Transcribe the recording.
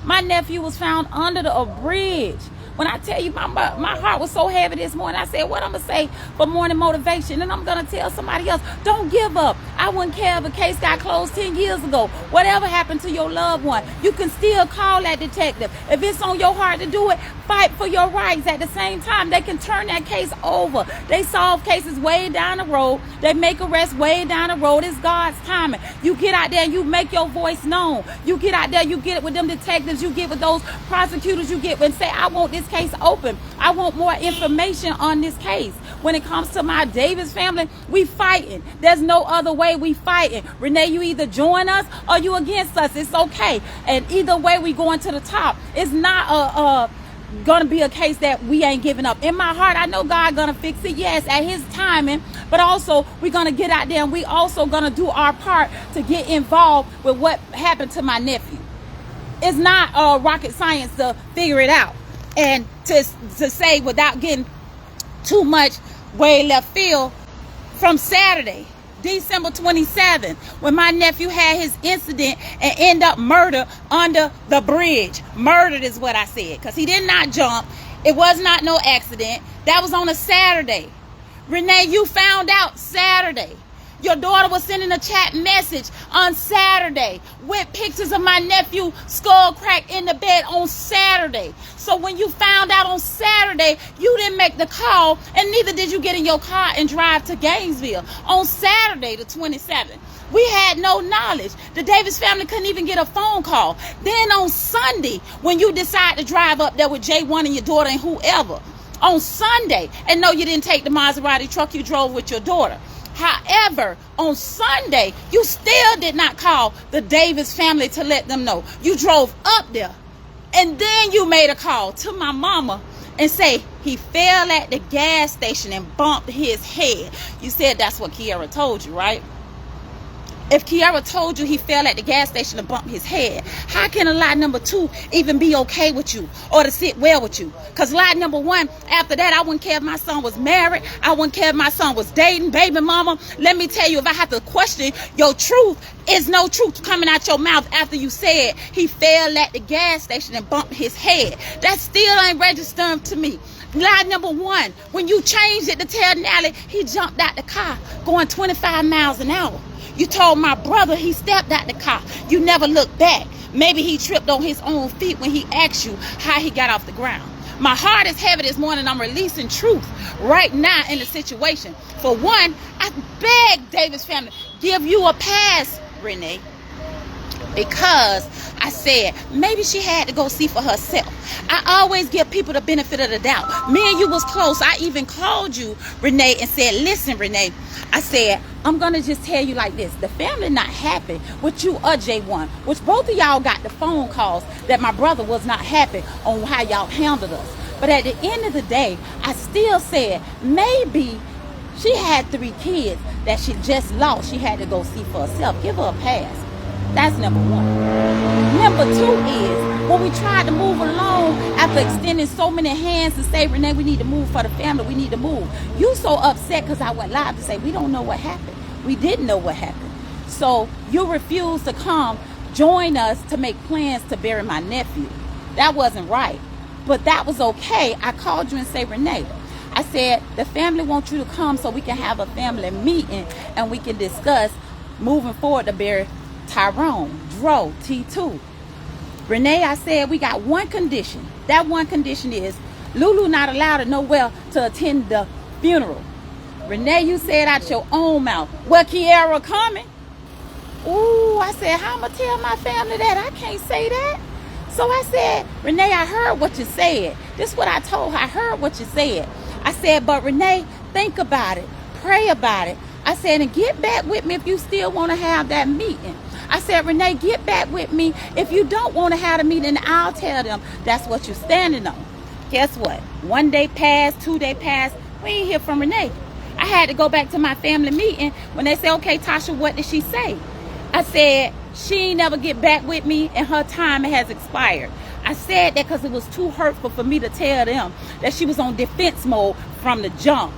My nephew was found under a bridge. When I tell you my heart was so heavy this morning, I said, what I'm going to say for morning motivation? And I'm going to tell somebody else, don't give up. I wouldn't care if a case got closed 10 years ago. Whatever happened to your loved one, you can still call that detective. If it's on your heart to do it, fight for your rights. At the same time, they can turn that case over. They solve cases way down the road. They make arrests way down the road. It's God's timing. You get out there and you make your voice known. You get out there, you get it with them detectives. You get with those prosecutors. You get and say, I want this case open. I want more information on this case. When it comes to my Davis family, we fighting. There's no other way we fighting. Renee, you either join us or you against us. It's okay. And either way, we going to the top. It's not gonna be a case that we ain't giving up. In my heart, I know God gonna fix it, yes, at his timing, but also we're gonna get out there and we also gonna do our part to get involved with what happened to my nephew. It's not rocket science to figure it out. And to say, without getting too much way left field, from Saturday, December 27th, when my nephew had his incident and end up murdered under the bridge. Murdered is what I said, because he did not jump. It was not no accident. That was on a Saturday. Renee, you found out Saturday. Your daughter was sending a chat message on Saturday with pictures of my nephew skull cracked in the bed on Saturday. So when you found out on Saturday, you didn't make the call, and neither did you get in your car and drive to Gainesville on Saturday the 27th. We had no knowledge. The Davis family couldn't even get a phone call. Then on Sunday, when you decide to drive up there with J1 and your daughter and whoever, on Sunday, and no, you didn't take the Maserati truck, you drove with your daughter. However, on Sunday, you still did not call the Davis family to let them know. You drove up there, and then you made a call to my mama and say he fell at the gas station and bumped his head. You said that's what Kiara told you, right? If Kiara told you he fell at the gas station and bumped his head, how can a lie number 2 even be okay with you or to sit well with you? Because lie number 1, after that, I wouldn't care if my son was married. I wouldn't care if my son was dating, baby mama. Let me tell you, if I have to question your truth, is no truth coming out your mouth after you said he fell at the gas station and bumped his head. That still ain't registering to me. Lie number 1, when you changed it to tell Nally he jumped out the car going 25 miles an hour. You told my brother he stepped out the car. You never looked back. Maybe he tripped on his own feet when he asked you how he got off the ground. My heart is heavy this morning. I'm releasing truth right now in the situation. For one, I beg Davis family, give you a pass, Renee. Because I said, maybe she had to go see for herself. I always give people the benefit of the doubt. Me and you was close. I even called you, Renee, and said, listen, Renee. I said, I'm going to just tell you like this. The family not happy with you or J1, which both of y'all got the phone calls that my brother was not happy on how y'all handled us. But at the end of the day, I still said, maybe she had 3 kids that she just lost. She had to go see for herself. Give her a pass. That's number 1. Number 2 is, when we tried to move along after extending so many hands to say, Renee, we need to move for the family, we need to move. You so upset because I went live to say, we don't know what happened. We didn't know what happened. So you refused to come join us to make plans to bury my nephew. That wasn't right. But that was okay. I called you and said, Renee, I said, the family wants you to come so we can have a family meeting and we can discuss moving forward to bury Tyrone, Dro, T2. Renee, I said we got one condition. That one condition is Lulu not allowed to nowhere to attend the funeral. Renee, you said out your own mouth, well, Kiara coming. Ooh, I said, how am I tell my family that? I can't say that. So I said, Renee, I heard what you said. This is what I told her. I heard what you said. I said, but Renee, think about it. Pray about it. I said, and get back with me if you still want to have that meeting. I said, Renee, get back with me. If you don't want to have a meeting, I'll tell them that's what you're standing on. Guess what? 1 day passed, 2 days passed. We ain't hear from Renee. I had to go back to my family meeting when they said, okay, Tasha, what did she say? I said, she ain't never get back with me and her time has expired. I said that because it was too hurtful for me to tell them that she was on defense mode from the jump.